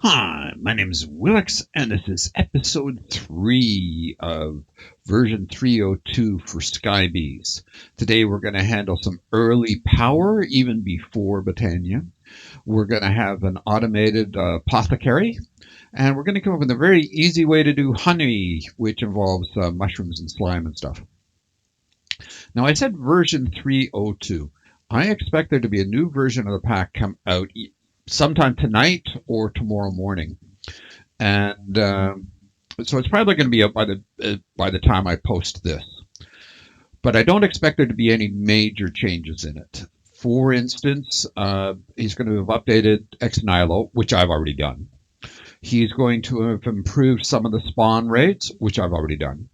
Hi, my name is Wilx, and this is episode 3 of version 302 for Skybees. Today we're going to handle some early power, even before Botania. We're going to have an automated apothecary, and we're going to come up with a very easy way to do honey, which involves mushrooms and slime and stuff. Now, I said version 302. I expect there to be a new version of the pack come out sometime tonight or tomorrow morning, and so it's probably going to be up by the time I post this. But I don't expect there to be any major changes in it. For instance, he's going to have updated Ex Nihilo, which I've already done. He's going to have improved some of the spawn rates, which I've already done.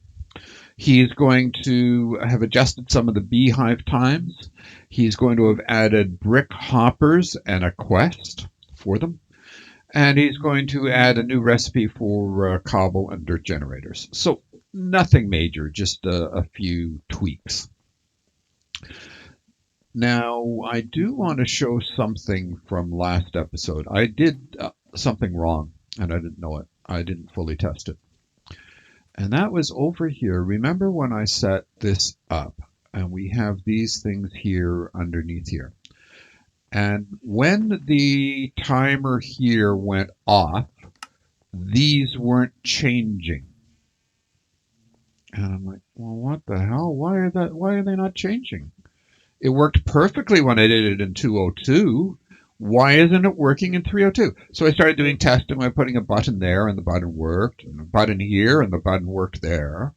He's going to have adjusted some of the beehive times. He's going to have added brick hoppers and a quest for them. And he's going to add a new recipe for cobble and dirt generators. So nothing major, just a few tweaks. Now, I do want to show something from last episode. I did something wrong, and I didn't know it. I didn't fully test it. And that was over here. Remember when I set this up, and we have these things here underneath here. And when the timer here went off, these weren't changing. And I'm like, well, what the hell? Why are they not changing? It worked perfectly when I did it in 202. Why isn't it working in 302? So I started doing testing by putting a button there, and the button worked, and a button here, and the button worked there.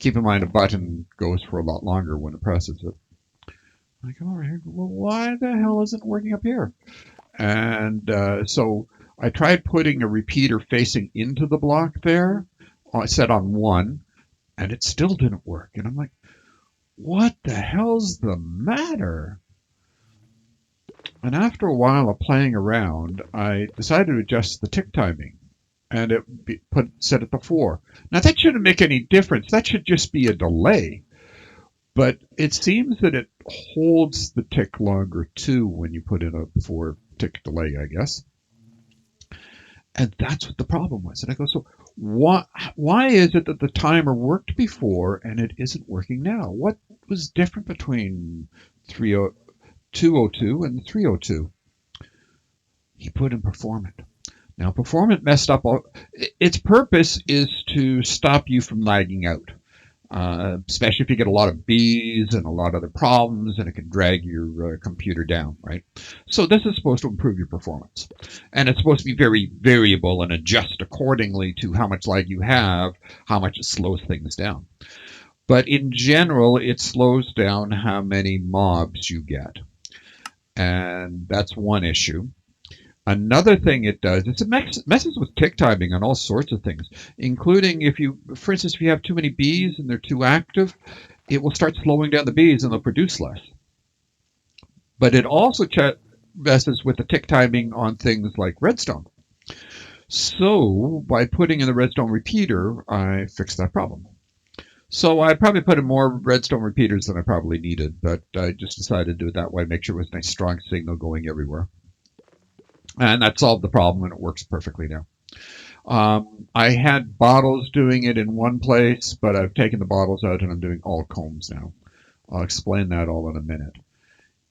Keep in mind, a button goes for a lot longer when it presses it. I come over here, well, why the hell isn't it working up here? And so I tried putting a repeater facing into the block there. I set on 1, and it still didn't work. And I'm like, what the hell's the matter? And after a while of playing around, I decided to adjust the tick timing, and it set it to 4. Now that shouldn't make any difference. That should just be a delay. But it seems that it holds the tick longer too when you put in a 4 tick delay, I guess. And that's what the problem was. And I go, so why is it that the timer worked before and it isn't working now? What was different between 202 and 302? He put in performant. Now, performant messed up. Its purpose is to stop you from lagging out. Especially if you get a lot of bees and a lot of other problems, and it can drag your computer down, right? So this is supposed to improve your performance. And it's supposed to be very variable and adjust accordingly to how much lag you have, how much it slows things down. But in general, it slows down how many mobs you get. And that's one issue. Another thing it does is it messes with tick timing on all sorts of things, including for instance, if you have too many bees and they're too active, it will start slowing down the bees and they'll produce less. But it also messes with the tick timing on things like redstone. So by putting in the redstone repeater, I fixed that problem. So I probably put in more redstone repeaters than I probably needed, but I just decided to do it that way, make sure it was a nice strong signal going everywhere. And that solved the problem, and it works perfectly now. I had bottles doing it in one place, but I've taken the bottles out and I'm doing all combs now. I'll explain that all in a minute.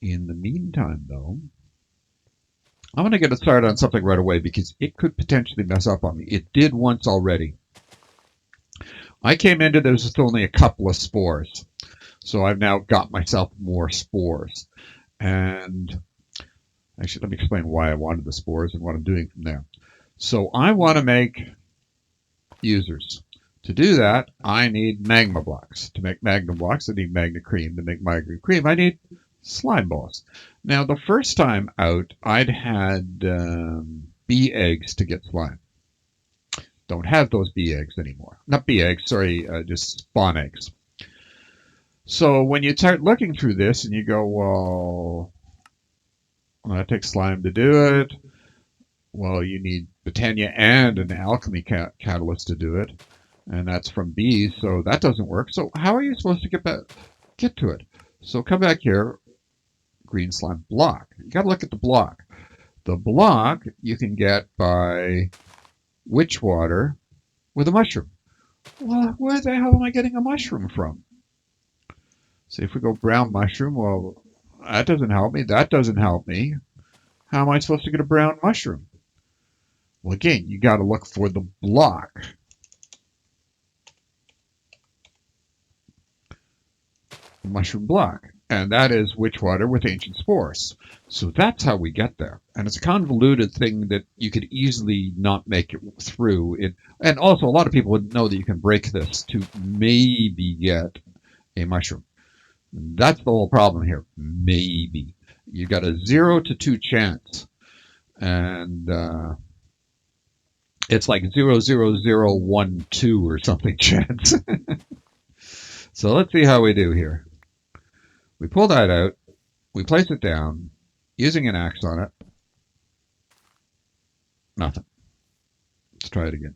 In the meantime, though, I'm going to get started on something right away because it could potentially mess up on me. It did once already. I came into this with only a couple of spores, so I've now got myself more spores. And actually, let me explain why I wanted the spores and what I'm doing from there. So I want to make users. To do that, I need magma blocks. To make magma blocks, I need magma cream. To make magma cream, I need slime balls. Now, the first time out, I'd had bee eggs to get slime. Don't have those bee eggs anymore. Not bee eggs, sorry, just spawn eggs. So when you start looking through this and you go, well, it takes slime to do it. Well, you need Botania and an alchemy catalyst to do it. And that's from bees, so that doesn't work. So how are you supposed to get to it? So come back here, green slime block. You got to look at the block. The block you can get by witch water with a mushroom. Well, where the hell am I getting a mushroom from? See, if we go brown mushroom, well, that doesn't help me. That doesn't help me. How am I supposed to get a brown mushroom? Well, again, you got to look for the block. The mushroom block. And that is witch water with ancient spores. So that's how we get there. And it's a convoluted thing that you could easily not make it through. And also, a lot of people would know that you can break this to maybe get a mushroom. That's the whole problem here. Maybe. You got a 0 to 2 chance. And it's like 0.00012 or something chance. So let's see how we do here. We pull that out. We place it down using an axe on it. Nothing. Let's try it again.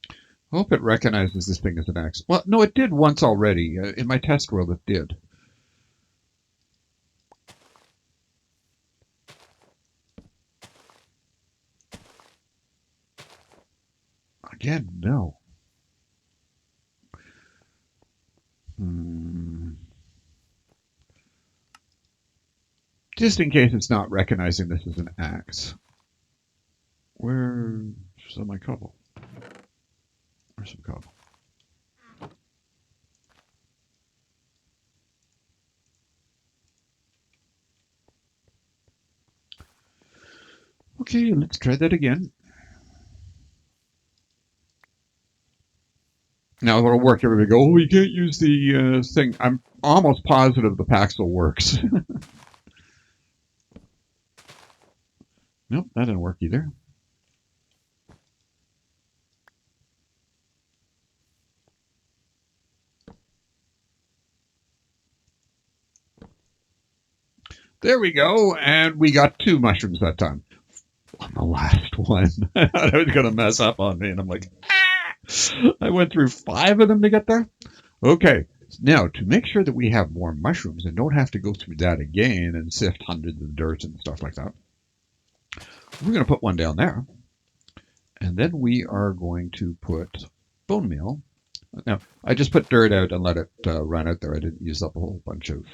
I hope it recognizes this thing as an axe. Well, no, it did once already. In my test world, it did. Again, no. Just in case it's not recognizing this as an axe. Where's my cobble? Where's some cobble? Okay, let's try that again. Now it'll work. Everybody go, oh, you can't use the thing. I'm almost positive the Paxel works. Nope, that didn't work either. There we go, and we got 2 mushrooms that time. On the last one, I thought I was going to mess up on me, and I'm like, ah! I went through 5 of them to get there. Okay, now to make sure that we have more mushrooms and don't have to go through that again and sift hundreds of dirt and stuff like that, we're going to put one down there. And then we are going to put bone meal. Now, I just put dirt out and let it run out there. I didn't use up a whole bunch of...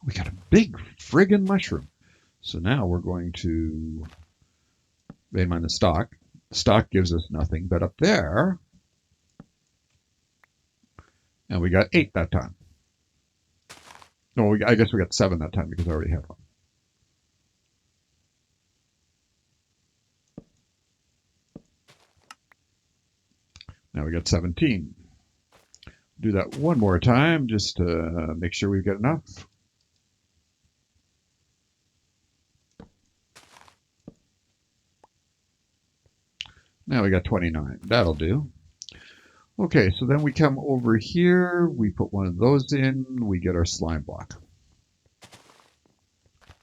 We got a big friggin' mushroom. So now we're going to vein mine the stock. Stock gives us nothing, but up there, and we got 8 that time. No, I guess we got 7 that time because I already had one. Now we got 17. Do that one more time just to make sure we've got enough. Now we got 29. That'll do. Okay, so then we come over here. We put one of those in. We get our slime block.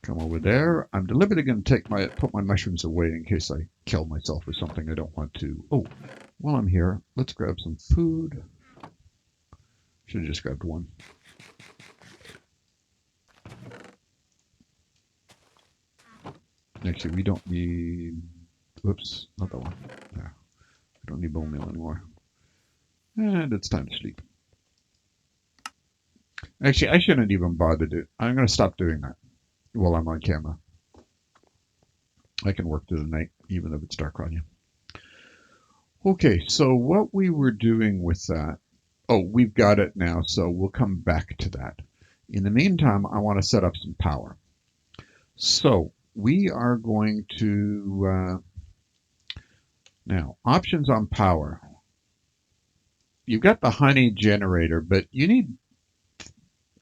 Come over there. I'm deliberately going to put my mushrooms away in case I kill myself with something I don't want to. Oh, while I'm here, let's grab some food. Should have just grabbed one. Actually, we don't need... Whoops, not that one. Yeah. We don't need bone meal anymore. And it's time to sleep. Actually, I shouldn't even bother to... I'm going to stop doing that while I'm on camera. I can work through the night, even if it's dark on you. Okay, so what we were doing with that... Oh, we've got it now, so we'll come back to that. In the meantime, I want to set up some power. So, we are going to... now, options on power. You've got the honey generator, but you need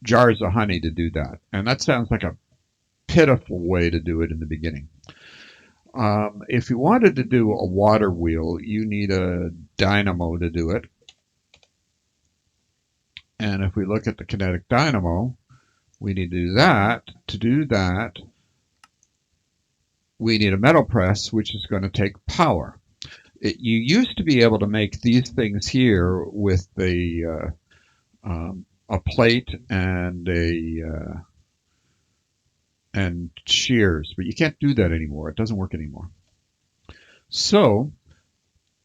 jars of honey to do that. And that sounds like a pitiful way to do it in the beginning. If you wanted to do a water wheel, you need a dynamo to do it. And if we look at the kinetic dynamo, we need to do that. To do that, we need a metal press, which is going to take power. You used to be able to make these things here with a plate and and shears, but you can't do that anymore. It doesn't work anymore. So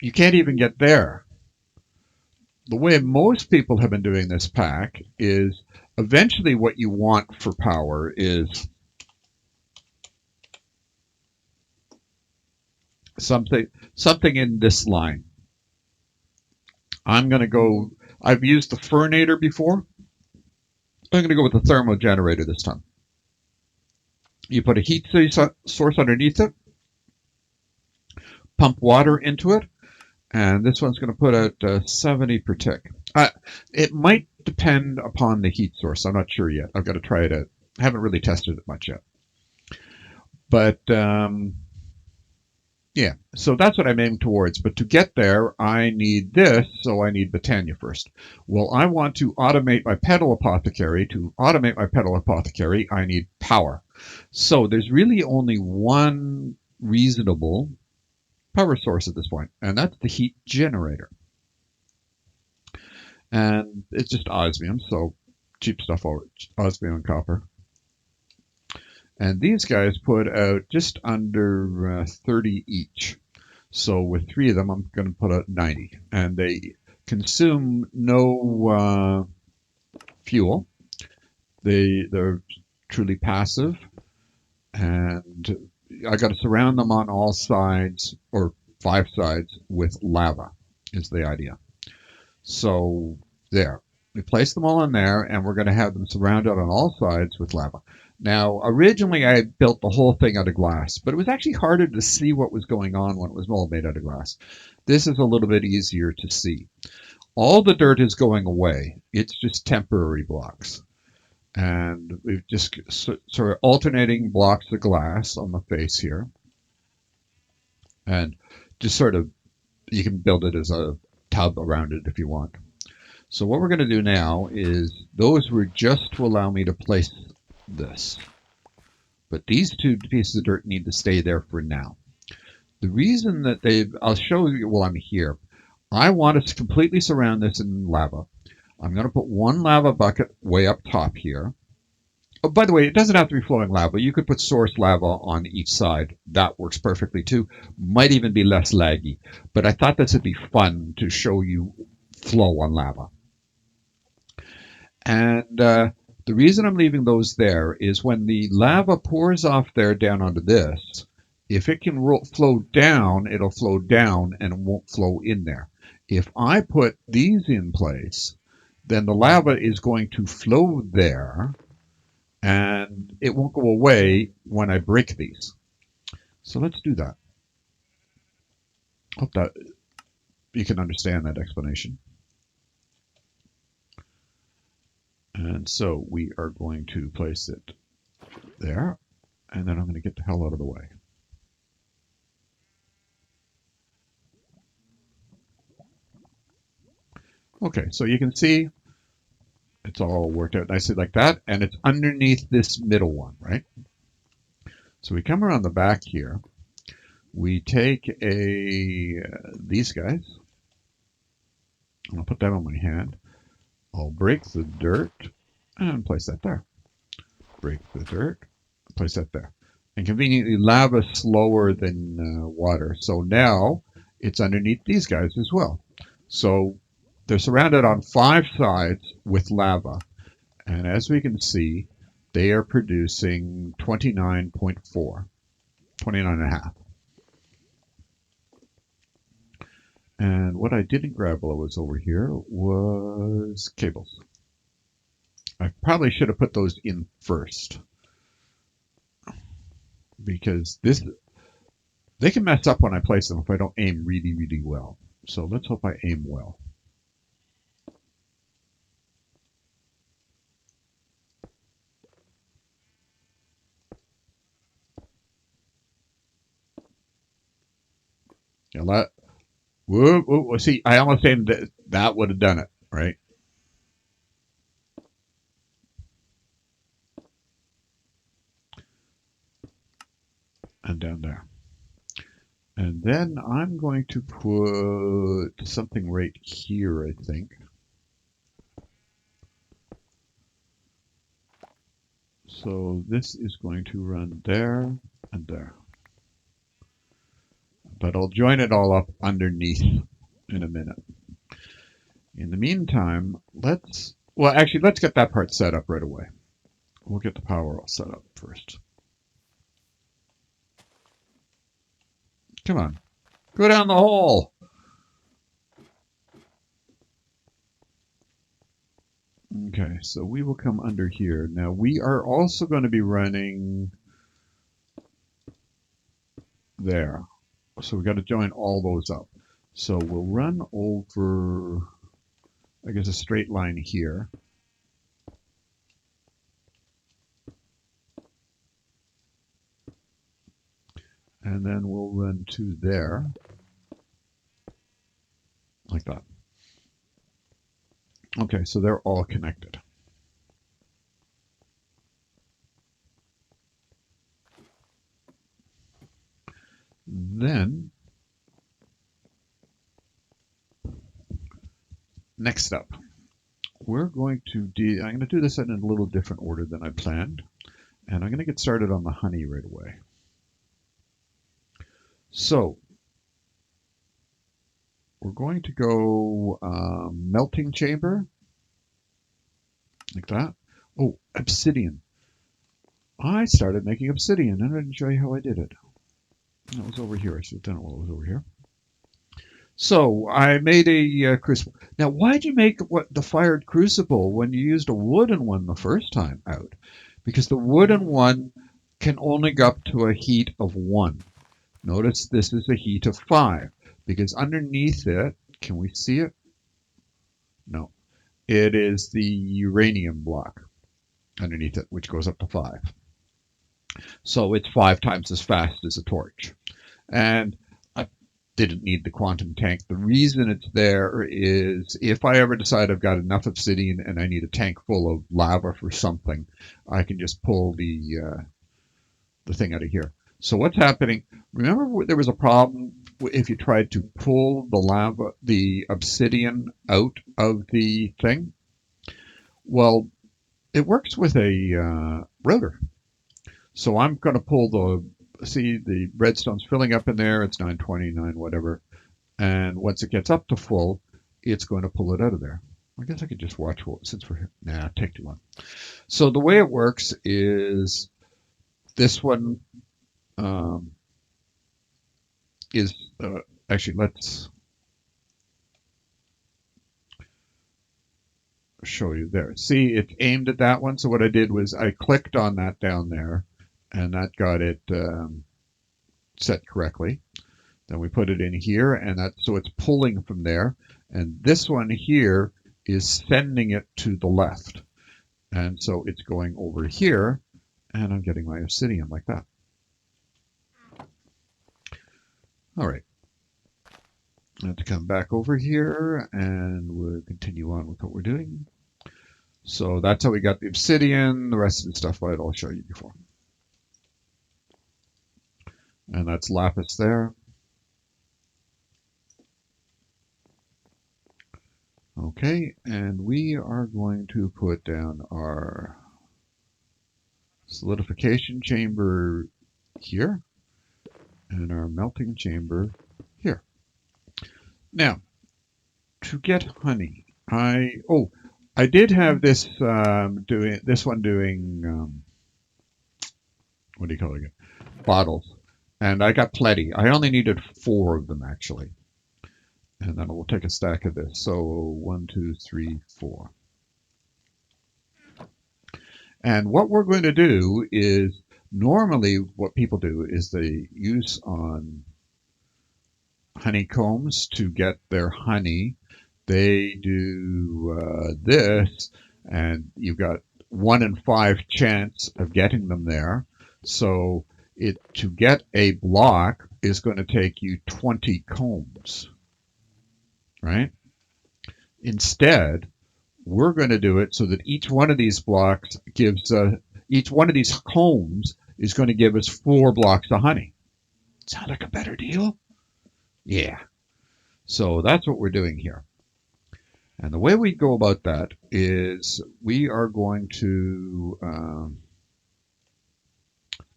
you can't even get there. The way most people have been doing this pack is eventually what you want for power is something in this line. I'm going to go, I've used the Furnator before. I'm going to go with the thermal generator this time. You put a heat source underneath it, pump water into it, and this one's going to put out 70 per tick. It might depend upon the heat source. I'm not sure yet. I've got to try it out. I haven't really tested it much yet. But yeah, so that's what I'm aiming towards. But to get there, I need this, so I need Botania first. Well, I want to automate my Petal Apothecary. To automate my Petal Apothecary, I need power. So there's really only one reasonable power source at this point, and that's the heat generator. And it's just osmium, so cheap stuff over osmium and copper. And these guys put out just under 30 each. So with 3 of them, I'm going to put out 90. And they consume no fuel. They're truly passive. And I got to surround them on all sides, or 5 sides, with lava is the idea. So there. We place them all in there, and we're going to have them surrounded on all sides with lava. Now, originally I had built the whole thing out of glass, but it was actually harder to see what was going on when it was all made out of glass. This is a little bit easier to see. All the dirt is going away. It's just temporary blocks. And we've just sort of alternating blocks of glass on the face here. And just sort of, you can build it as a tub around it if you want. So what we're going to do now is, those were just to allow me to place this. But these 2 pieces of dirt need to stay there for now. The reason that I'll show you while I'm here. I want us to completely surround this in lava. I'm going to put 1 lava bucket way up top here. Oh, by the way, it doesn't have to be flowing lava. You could put source lava on each side. That works perfectly too. Might even be less laggy. But I thought this would be fun to show you flow on lava. And the reason I'm leaving those there is when the lava pours off there down onto this, if it can flow down, it'll flow down and it won't flow in there. If I put these in place, then the lava is going to flow there and it won't go away when I break these. So let's do that. Hope that you can understand that explanation. And so we are going to place it there, and then I'm going to get the hell out of the way. Okay, so you can see it's all worked out nicely like that, and it's underneath this middle one, right? So we come around the back here. We take these guys. I'll put that on my hand. I'll break the dirt and place that there. Break the dirt, place that there. And conveniently, lava is slower than water. So now it's underneath these guys as well. So they're surrounded on 5 sides with lava. And as we can see, they are producing 29.4, 29.5. And what I didn't grab while I was over here was cables. I probably should have put those in first, because they can mess up when I place them if I don't aim really, really well. So let's hope I aim well. Yeah, whoa, whoa, see, I almost aimed that would have done it, right? And down there. And then I'm going to put something right here, I think. So this is going to run there and there. But I'll join it all up underneath in a minute. In the meantime, let's get that part set up right away. We'll get the power all set up first. Come on, go down the hole. Okay, so we will come under here. Now we are also going to be running there. So we've got to join all those up. So we'll run over, I guess, a straight line here. And then we'll run to there, like that. Okay, so they're all connected. Then, next up, we're going to I'm going to do this in a little different order than I planned. And I'm going to get started on the honey right away. So, we're going to go melting chamber, like that. Oh, obsidian. I started making obsidian, and I didn't show you how I did it. That was over here. I should have done it while it was over here. So I made a crucible. Now, why'd you make the fired crucible when you used a wooden one the first time out? Because the wooden one can only go up to a heat of 1. Notice this is a heat of 5, because underneath it, can we see it? No. It is the uranium block underneath it, which goes up to 5. So it's 5 times as fast as a torch. And I didn't need the quantum tank. The reason it's there is if I ever decide I've got enough obsidian and I need a tank full of lava for something, I can just pull the thing out of here. So what's happening? Remember there was a problem if you tried to pull the obsidian out of the thing? Well, it works with a router. So I'm going to pull the redstone's filling up in there. It's 929, whatever. And once it gets up to full, it's going to pull it out of there. I guess I could just watch since we're here. Nah, take too long. So the way it works is this one is actually, let's show you there. See, it's aimed at that one. So what I did was I clicked on that down there, and that got it set correctly. Then we put it in here, and so it's pulling from there. And this one here is sending it to the left. And so it's going over here, and I'm getting my obsidian like that. All right. I have to come back over here, and we'll continue on with what we're doing. So that's how we got the obsidian. The rest of the stuff I'll show you before. And that's lapis there. Okay, and we are going to put down our solidification chamber here and our melting chamber here. Now, to get honey, I did have this doing what do you call it again? Bottles. And I got plenty. I only needed 4 of them actually. And then we'll take a stack of this. So 1, 2, 3, 4. And what we're going to do is, normally what people do is they use on honeycombs to get their honey. They do this, and you've got 1 in 5 chance of getting them there. So to get a block is going to take you 20 combs. Right? Instead, we're going to do it so that each one of these blocks each one of these combs is going to give us 4 blocks of honey. Sound like a better deal? Yeah. So that's what we're doing here. And the way we go about that is we are going to,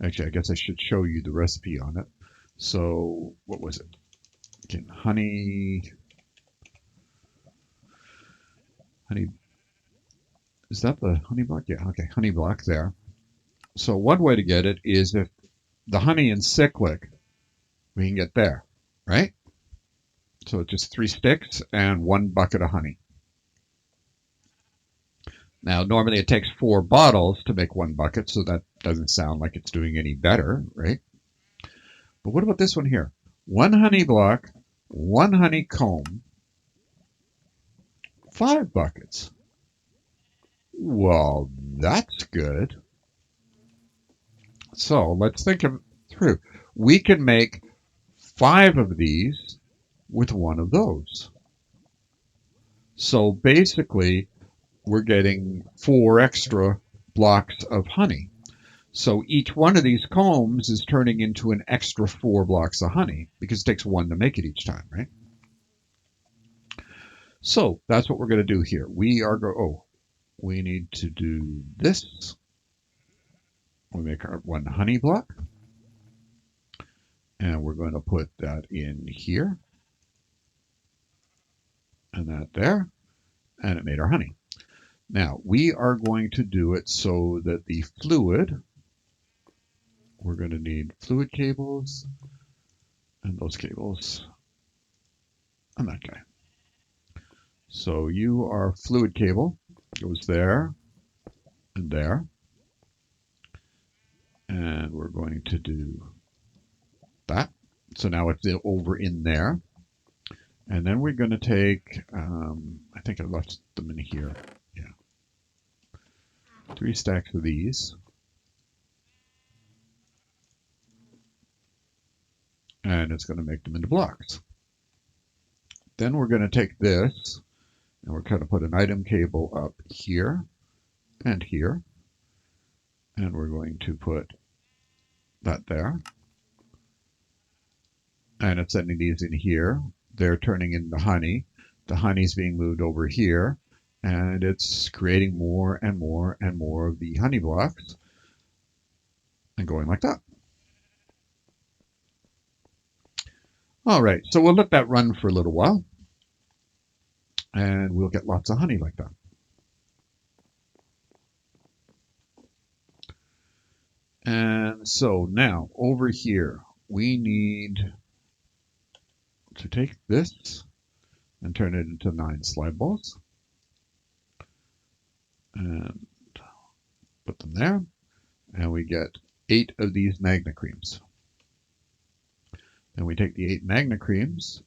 actually, I guess I should show you the recipe on it. So what was it? Again, honey, is that the honey block? Yeah, okay, honey block there. So one way to get it is if the honey in cyclic, we can get there, right? So it's just 3 sticks and 1 bucket of honey. Now, normally it takes 4 bottles to make 1 bucket, so that doesn't sound like it's doing any better, right? But what about this one here? 1 honey block, 1 honeycomb, 5 buckets. Well, that's good. So let's think of it through. We can make 5 of these with 1 of those. So basically, we're getting 4 extra blocks of honey. So each one of these combs is turning into an extra 4 blocks of honey because it takes 1 to make it each time, right? So that's what we're going to do here. We need to do this. We make our 1 honey block. And we're going to put that in here. And that there. And it made our honey. Now, we are going to do it so that the fluid, we're going to need fluid cables, and those cables, and that guy. So you are fluid cable, goes there, and there. And we're going to do that. So now it's over in there. And then we're going to take, I think I left them in here. Yeah. 3 stacks of these. And it's going to make them into blocks. Then we're going to take this, and we're going to put an item cable up here and here. And we're going to put that there. And it's sending these in here. They're turning into honey. The honey's being moved over here. And it's creating more and more and more of the honey blocks. And going like that. All right, so we'll let that run for a little while. And we'll get lots of honey like that. And so now over here, we need to take this and turn it into 9 slide balls. And put them there. And we get 8 of these magna creams. Then we take the 8 magna creams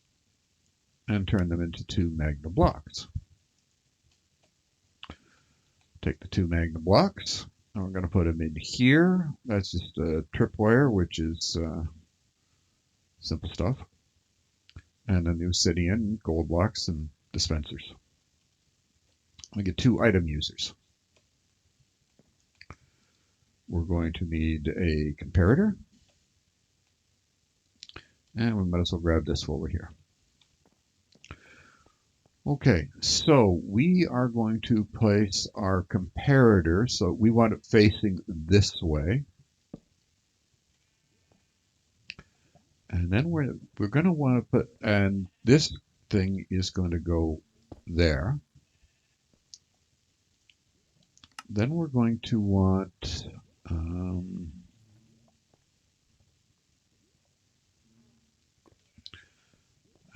and turn them into 2 magna blocks. Take the 2 magna blocks, and we're going to put them in here. That's just a tripwire, which is simple stuff. And then the Obsidian, gold blocks, and dispensers. We get 2 item users. We're going to need a comparator. And we might as well grab this while we're here. Okay, so we are going to place our comparator. So we want it facing this way. And then we're going to want to put, and this thing is going to go there. Then we're going to want, I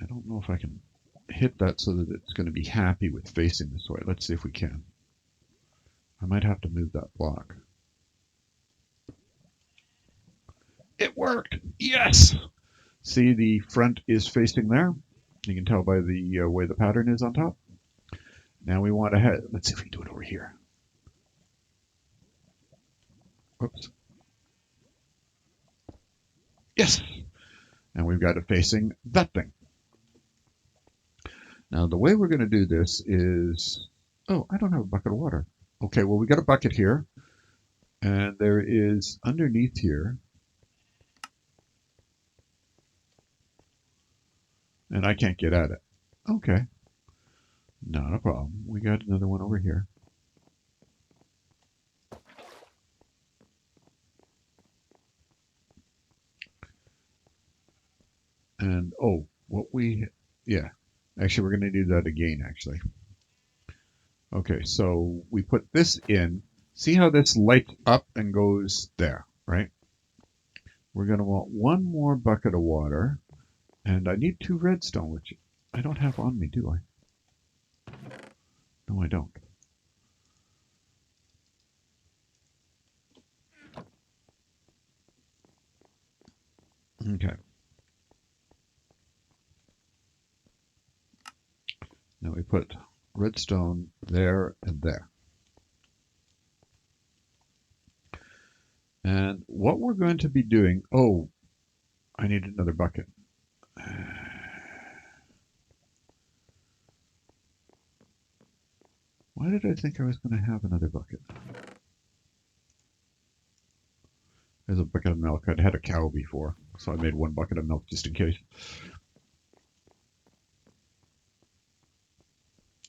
don't know if I can hit that so that it's going to be happy with facing this way. Let's see if we can. I might have to move that block. It worked! Yes! See, the front is facing there. You can tell by the way the pattern is on top. Now we want to head. Let's see if we can do it over here. Whoops. Yes! And we've got it facing that thing. Now the way we're going to do this is, oh, I don't have a bucket of water. Okay, well we got a bucket here, and there is underneath here, And I can't get at it. Okay, not a problem. We got another one over here. And oh, yeah, actually we're going to do that again, actually. Okay, so we put this in. See how this lights up and goes there, right? We're going to want one more bucket of water, and I need 2 redstone, which I don't have on me, do I? No, I don't. Okay. Now we put redstone there and there. And what we're going to be doing, oh, I need another bucket. Why did I think I was going to have another bucket? There's a bucket of milk. I'd had a cow before, so I made 1 bucket of milk just in case.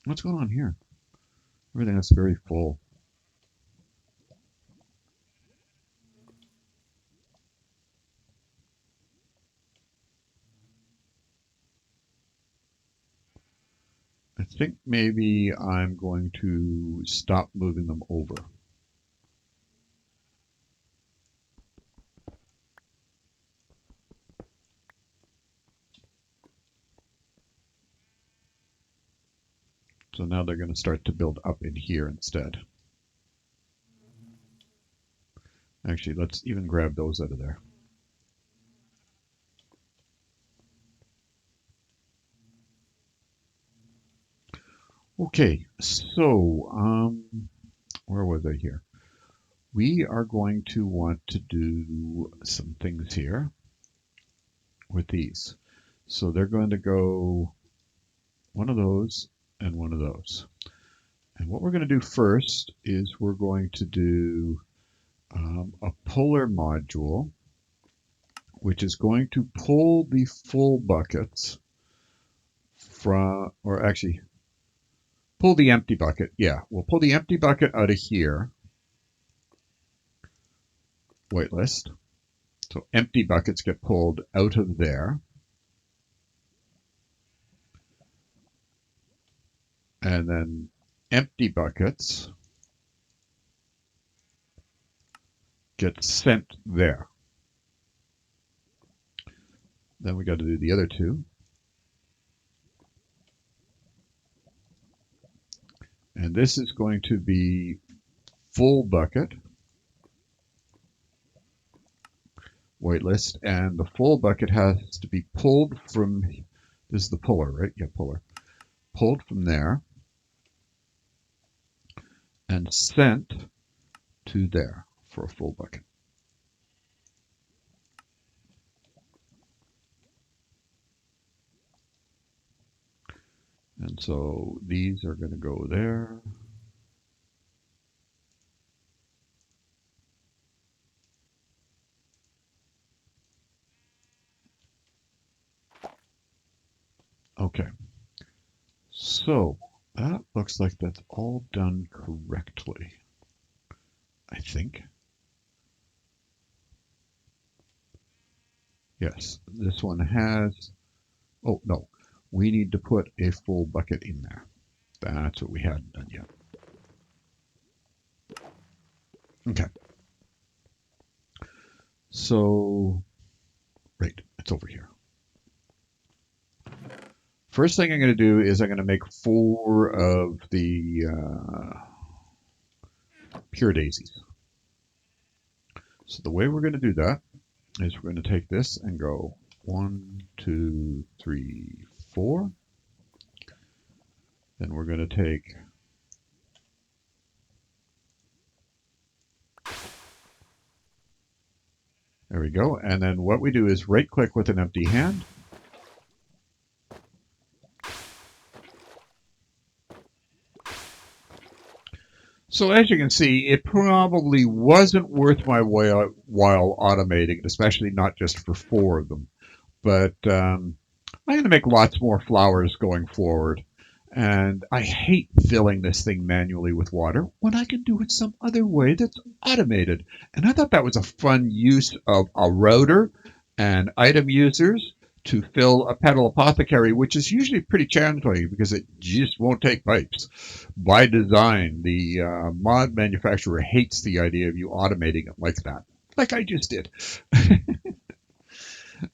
What's going on here? Everything is very full. I think maybe I'm going to stop moving them over. So now they're going to start to build up in here instead. Actually, let's even grab those out of there. Okay, so where was I here? We are going to want to do some things here with these. So they're going to go one of those and one of those. And what we're going to do first is we're going to do a puller module, which is going to pull the full buckets from, or actually pull the empty bucket. Yeah, we'll pull the empty bucket out of here. Whitelist. So empty buckets get pulled out of there. And then empty buckets get sent there. Then we got to do the other 2. And this is going to be full bucket, whitelist, and the full bucket has to be pulled from, this is the puller, right? Yeah, puller. Pulled from there and sent to there for a full bucket. And so these are going to go there. Okay. So that looks like that's all done correctly, I think. Yes, this one has, oh no, we need to put a full bucket in there. That's what we hadn't done yet. Okay. So, right, it's over here. First thing I'm going to do is I'm going to make 4 of the pure daisies. So the way we're going to do that is we're going to take this and go 1, 2, 3, 4. Then we're going to take there we go. And then what we do is right click with an empty hand. So as you can see, it probably wasn't worth my while automating it, especially not just for 4 of them. But I'm going to make lots more flowers going forward. And I hate filling this thing manually with water when I can do it some other way that's automated. And I thought that was a fun use of a router and item users to fill a Petal Apothecary, which is usually pretty challenging because it just won't take pipes. By design, the mod manufacturer hates the idea of you automating it like that, like I just did.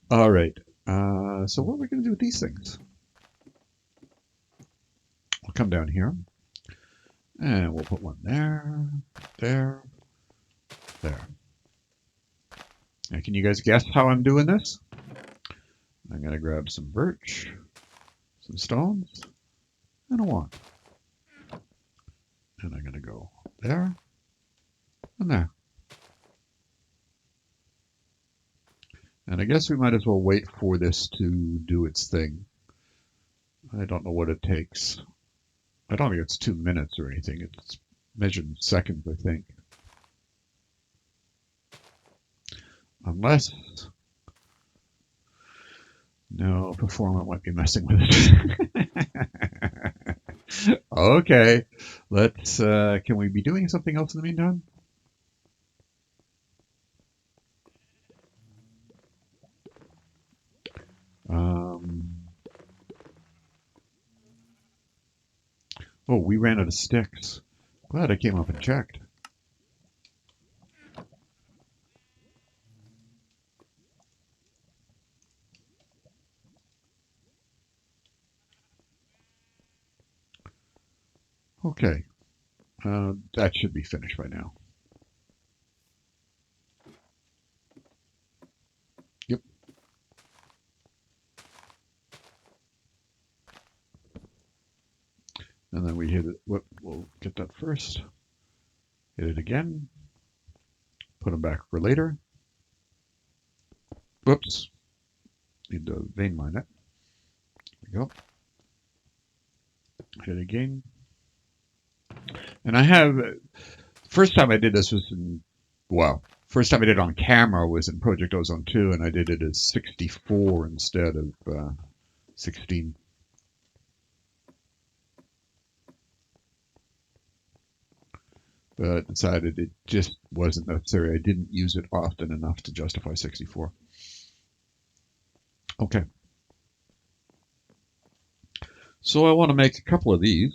All right. So what are we going to do with these things? We'll come down here, and we'll put one there, there, there. Now, can you guys guess how I'm doing this? I'm going to grab some birch, some stones, and a wand. And I'm going to go there and there. And I guess we might as well wait for this to do its thing. I don't know what it takes. I don't think it's 2 minutes or anything. It's measured in seconds, I think. Unless... No, Performant might be messing with it. Okay, let's... can we be doing something else in the meantime? Oh, we ran out of sticks. Glad I came up and checked. Okay, that should be finished by now. Yep. And then we hit it. We'll get that first. Hit it again. Put them back for later. Whoops. Need to vein mine it. There we go. Hit it again. And I have, first time I did this was in, well, first time I did it on camera was in Project Ozone 2, and I did it as 64 instead of 16. But decided it just wasn't necessary. I didn't use it often enough to justify 64. Okay. So I want to make a couple of these.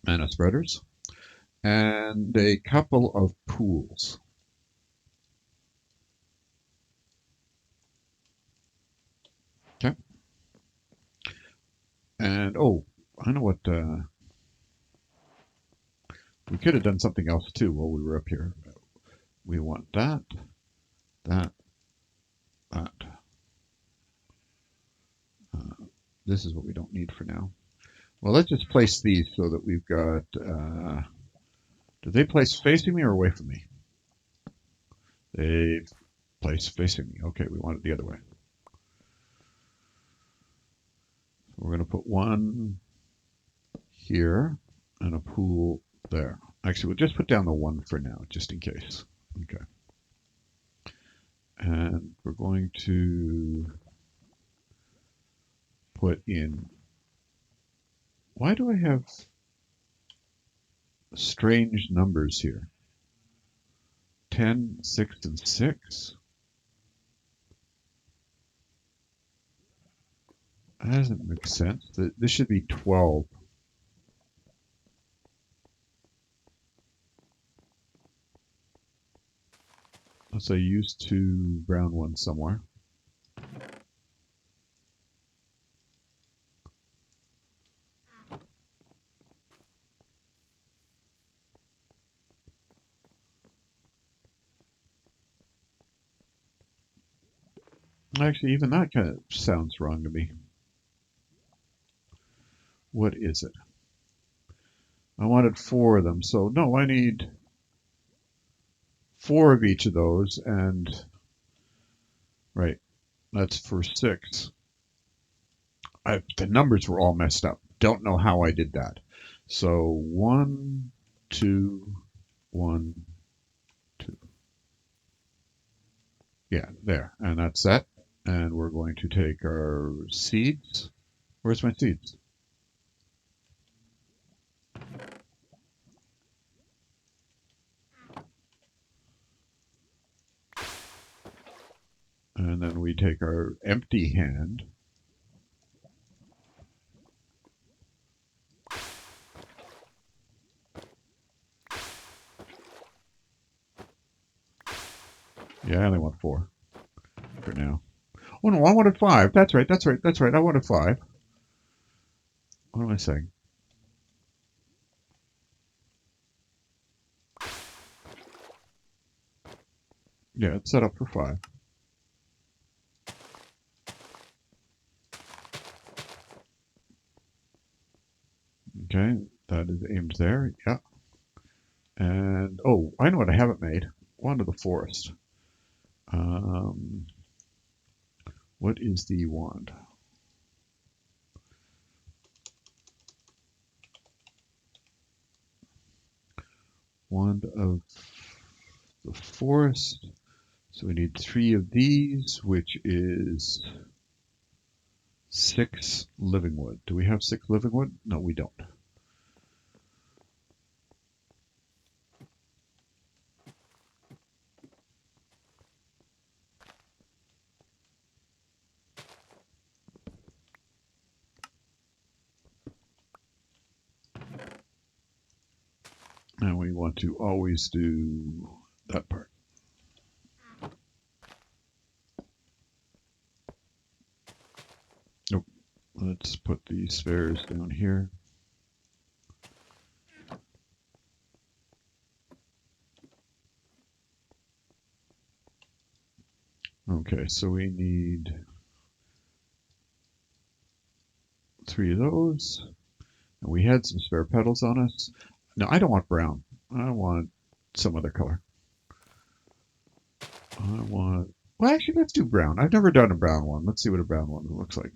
Mana spreaders. And a couple of pools. Okay. And, oh, I know what, we could have done something else too while we were up here. We want that, that, that. This is what we don't need for now. Well, let's just place these so that we've got, do they place facing me or away from me? They place facing me. Okay, we want it the other way. We're going to put one here and a pool there. Actually, we'll just put down the one for now, just in case. Okay. And we're going to put in, why do I have strange numbers here? 10, 6, and 6? That doesn't make sense. This should be 12. Let's say use 2 brown ones somewhere. Actually, even that kind of sounds wrong to me. What is it? I wanted 4 of them, so no, I need 4 of each of those, and right, that's for 6. The numbers were all messed up. Don't know how I did that. So 1, 2, 1, 2. Yeah, there. And that's set. And we're going to take our seeds. Where's my seeds? And then we take our empty hand. Yeah, I only want 4 for now. Oh no, I wanted 5. That's right, that's right, that's right. I wanted 5. What am I saying? Yeah, it's set up for 5. Okay, that is aimed there. Yeah. And, oh, I know what I haven't made. Wand of the Forest. Um, what is the wand? Wand of the Forest. So we need 3 of these, which is 6 Livingwood. Do we have 6 Livingwood? No, we don't. And we want to always do that part. Nope. Let's put the spares down here. Okay, so we need 3 of those. And we had some spare petals on us. No, I don't want brown. I want some other color. I want... Well, actually, let's do brown. I've never done a brown one. Let's see what a brown one looks like.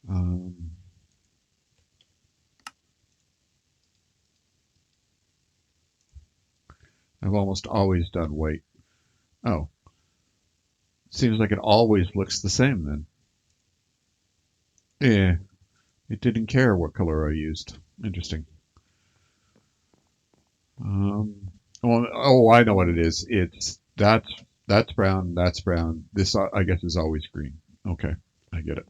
Um, I've almost always done white. Oh, seems like it always looks the same then. Yeah, it didn't care what color I used. Interesting. Oh, I know what it is. That's brown. That's brown. This I guess is always green. Okay, I get it.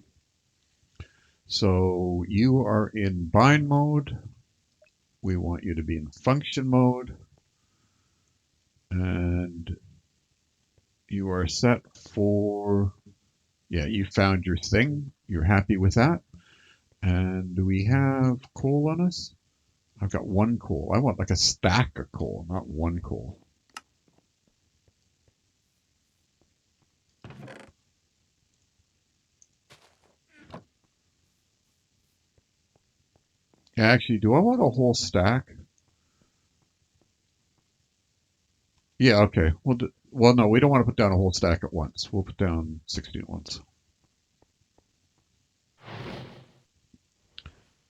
So you are in bind mode. We want you to be in function mode, and you are set for. Yeah, you found your thing. You're happy with that. And do we have coal on us? I've got 1 coal. I want like a stack of coal, not 1 coal. Yeah, actually, do I want a whole stack? Yeah, okay. Well, no, we don't want to put down a whole stack at once. We'll put down 16 at once.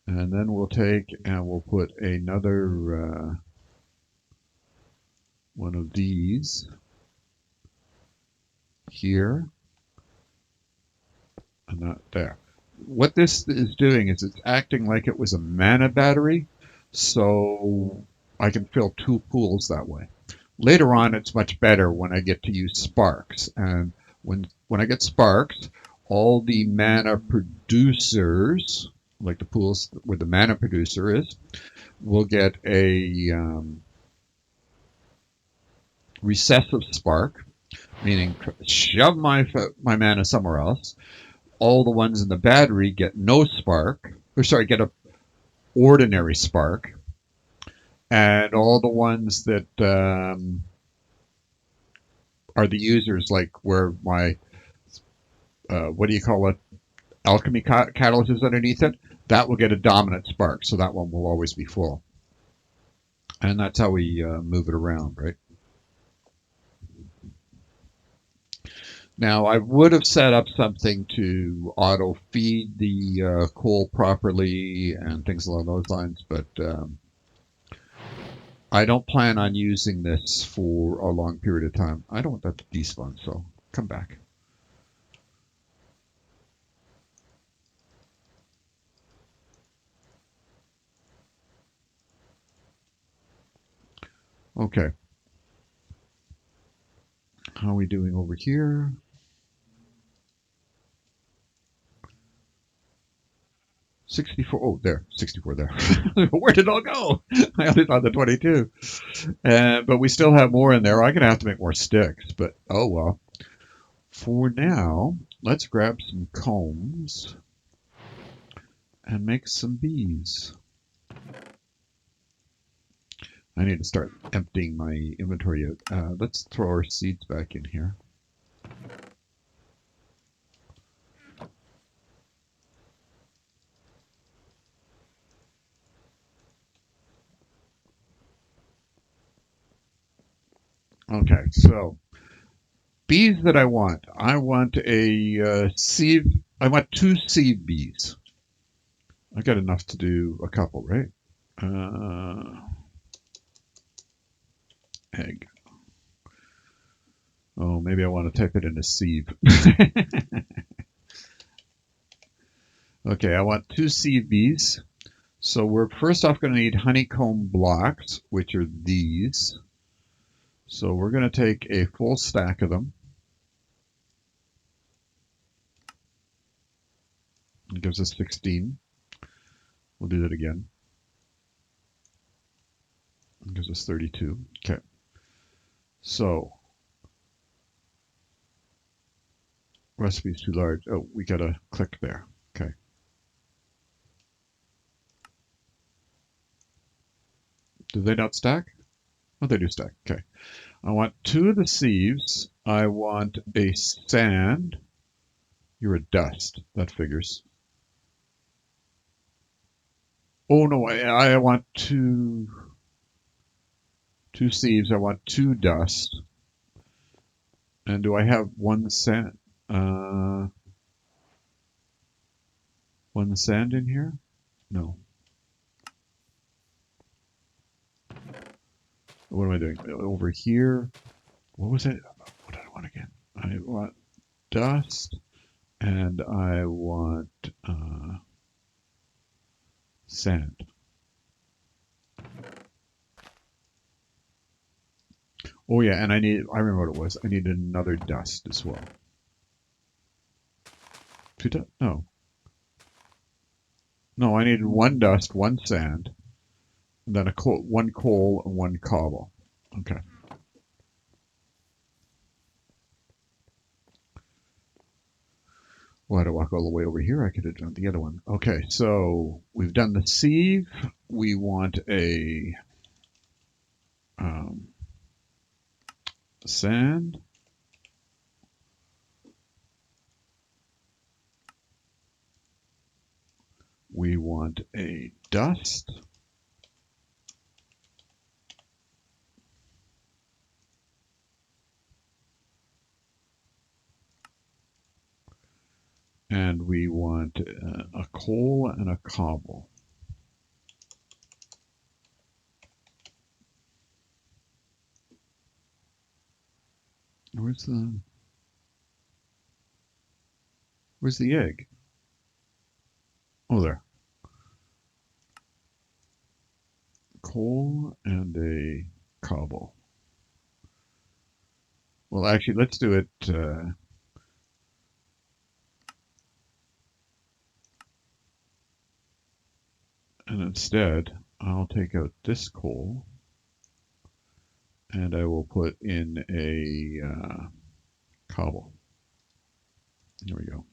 And then we'll take and we'll put another one of these here and that there. What this is doing is it's acting like it was a mana battery, so I can fill 2 pools that way. Later on, it's much better when I get to use sparks. And when I get sparks, all the mana producers, like the pools where the mana producer is, will get a recessive spark, meaning shove my mana somewhere else. All the ones in the battery get no spark, or sorry, get a ordinary spark, and all the ones that are the users, like where my what do you call it, alchemy catalyst is underneath it, that will get a dominant spark, so that one will always be full. And that's how we move it around, right? Now, I would have set up something to auto feed the coal properly and things along those lines, but I don't plan on using this for a long period of time. I don't want that to despawn, so come back. Okay. How are we doing over here? 64. Oh, there. 64 there. Where did it all go? I only thought the 22. But we still have more in there. I'm going to have to make more sticks, but oh well. For now, let's grab some combs and make some bees. I need to start emptying my inventory out. Let's throw our seeds back in here. Okay, so bees that I want. I want a sieve. I want 2 sieve bees. I got enough to do a couple, right? Egg. Oh, maybe I want to type it in a sieve. Okay, I want 2 sieve bees. So we're first off going to need honeycomb blocks, which are these. So we're going to take a full stack of them. It gives us 16. We'll do that again. It gives us 32. Okay. So, recipe is too large. Oh, we got to click there. Okay. Do they not stack? Oh, they do stack. Okay. I want 2 of the sieves. I want a sand. You're a dust. That figures. Oh, no. I want 2 sieves. I want 2 dust. And do I have 1 sand? 1 sand in here? No. What am I doing? Over here. What was it? What did I want again? I want dust and I want sand. Oh yeah, and I remember what it was. I needed another dust as well. 2 dust? No. No, I needed 1 dust, 1 sand, and then 1 coal and 1 cobble. Okay. Well, I had to walk all the way over here. I could have done the other one. Okay, so we've done the sieve. We want a sand. We want a dust. And we want a coal and a cobble. Where's the egg? Oh, there. Coal and a cobble. Well, actually, let's do it. And instead, I'll take out this coal and I will put in a cobble. There we go.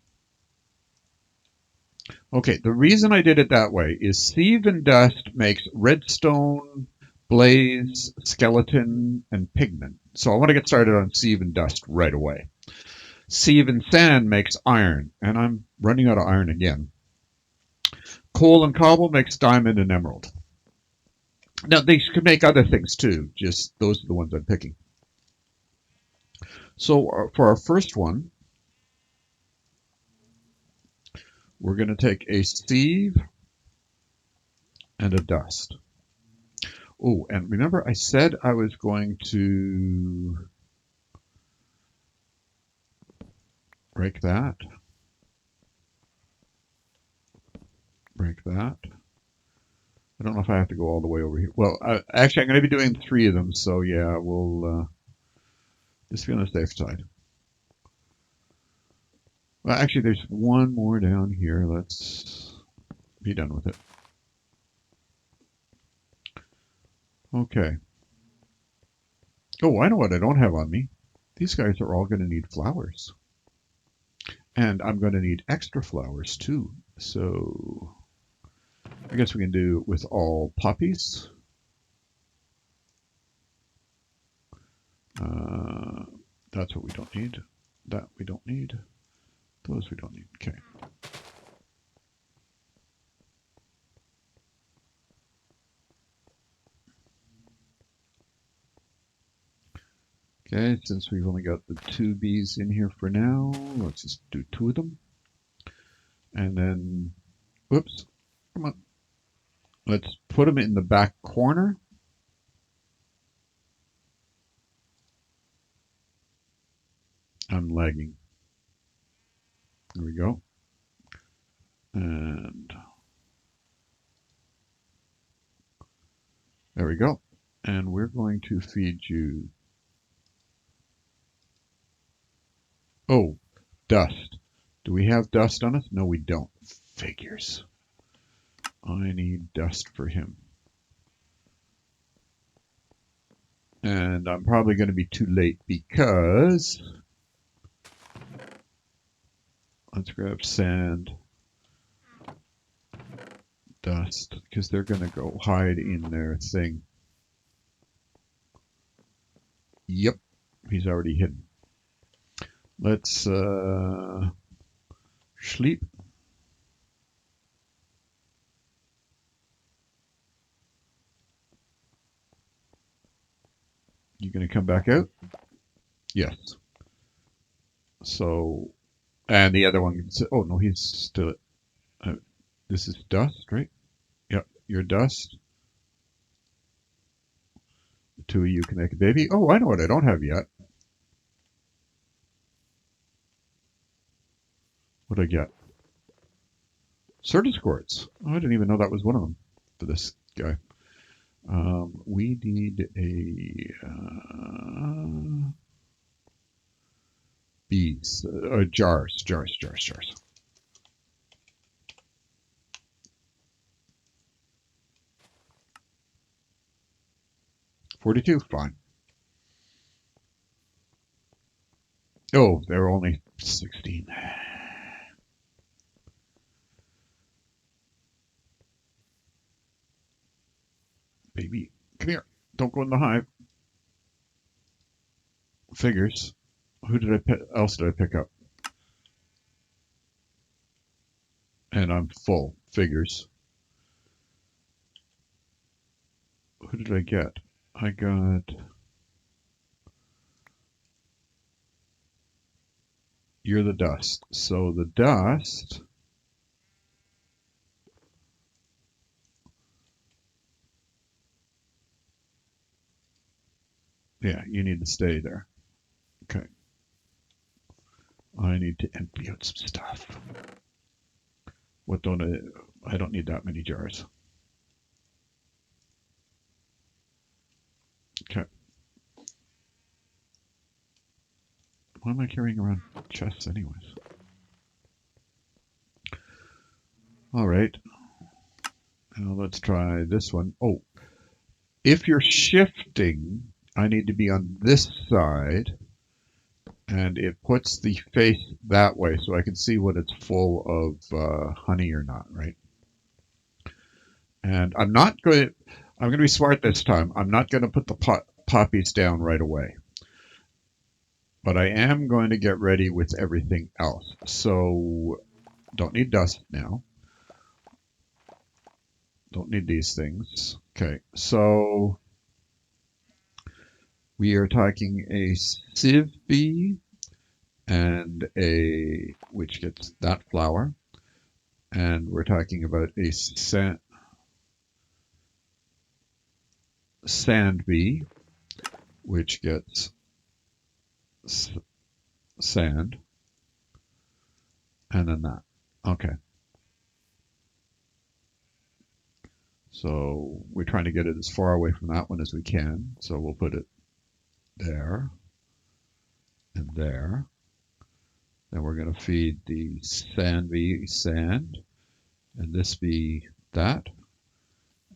Okay, the reason I did it that way is sieve and dust makes redstone, blaze, skeleton, and pigment. So I want to get started on sieve and dust right away. Sieve and sand makes iron, and I'm running out of iron again. Coal and cobble makes diamond and emerald. Now, they could make other things too, just those are the ones I'm picking. So for our first one, we're going to take a sieve and a dust. Oh, and remember I said I was going to break that. Break that. I don't know if I have to go all the way over here. Well, actually, I'm going to be doing 3 of them, so yeah, we'll just be on the safe side. Well, actually, there's one more down here. Let's be done with it. Okay. Oh, I know what I don't have on me. These guys are all going to need flowers. And I'm going to need extra flowers, too. So I guess we can do it with all poppies. That's what we don't need. That we don't need. Those we don't need. Okay. Okay, since we've only got the 2 bees in here for now, let's just do 2 of them. And then, whoops, come on. Let's put them in the back corner. I'm lagging. There we go. And there we go. And we're going to feed you. Oh, dust. Do we have dust on us? No, we don't. Figures. I need dust for him. And I'm probably going to be too late because let's grab sand, dust, because they're going to go hide in their thing. Yep, he's already hidden. Let's sleep. You going to come back out? Yes. So, and the other one, oh no, he's still, this is dust, right? Yep, you're dust. The 2 of you can make a baby. Oh, I know what I don't have yet. What did I get? Certus quartz. Oh, I didn't even know that was one of them for this guy. We need a bees, jars. 42, fine. Oh, they're only 16. Baby, come here. Don't go in the hive. Figures. Who did I pick? Else did I pick up? And I'm full. Figures. Who did I get? I got. You're the dust. So the dust. Yeah, you need to stay there. Okay. I need to empty out some stuff. What don't I don't need that many jars. Okay. Why am I carrying around chests anyways? All right. Now let's try this one. Oh, if you're shifting, I need to be on this side. And it puts the face that way so I can see what it's full of honey or not, right? And I'm going to be smart this time. I'm not going to put the poppies down right away. But I am going to get ready with everything else. So don't need dust now. Don't need these things. Okay, so we are talking a sieve bee and a, which gets that flower. And we're talking about a scent. sand bee, which gets sand, and then that. Okay. So we're trying to get it as far away from that one as we can. So we'll put it there and there. Then we're going to feed the sand bee sand, and this bee that,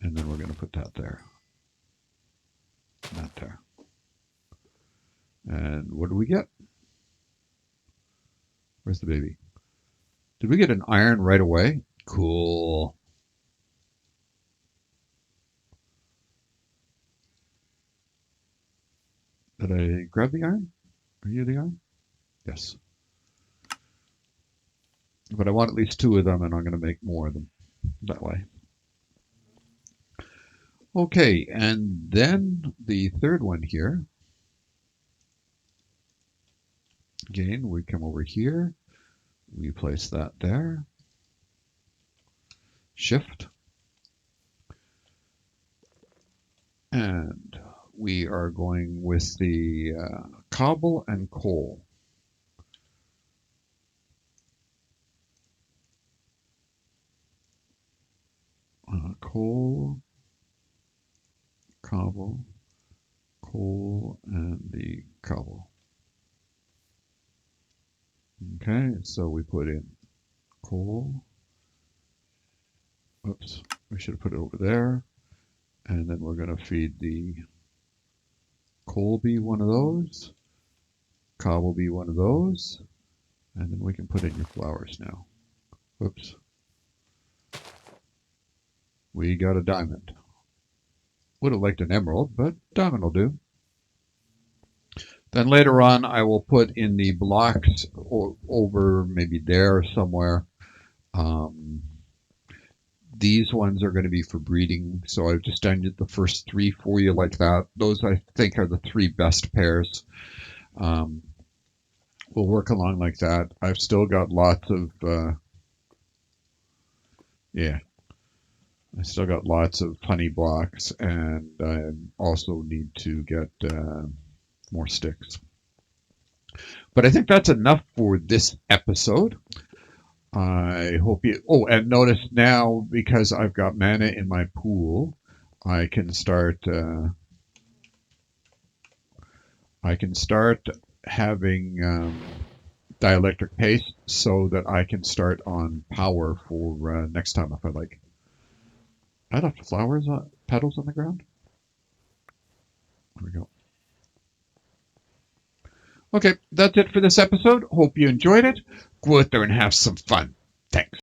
and then we're going to put that there, and that there. And what do we get? Where's the baby? Did we get an iron right away? Cool. Did I grab the iron? Are you the iron? Yes. But I want at least 2 of them, and I'm going to make more of them that way. Okay, and then the third one here. Again, we come over here. We place that there. Shift. And we are going with the cobble and coal. Coal, cobble, coal, and the cobble. Okay, so we put in coal. Oops, we should have put it over there. And then we're going to feed the coal bee one of those, cobble bee one of those, and then we can put in your flowers now. Oops. We got a diamond. Would have liked an emerald, but diamond will do. Then later on, I will put in the blocks over maybe there somewhere. These ones are going to be for breeding, so I've just done the first 3 for you like that. Those, I think, are the 3 best pairs. We'll work along like that. I've still got lots of, I still got lots of honey blocks, and I also need to get more sticks. But I think that's enough for this episode. I hope you... Oh, and notice now, because I've got mana in my pool, I can start having dielectric paste so that I can start on power for next time if I like. I left flowers, petals on the ground. There we go. Okay, that's it for this episode. Hope you enjoyed it. Go out there and have some fun. Thanks.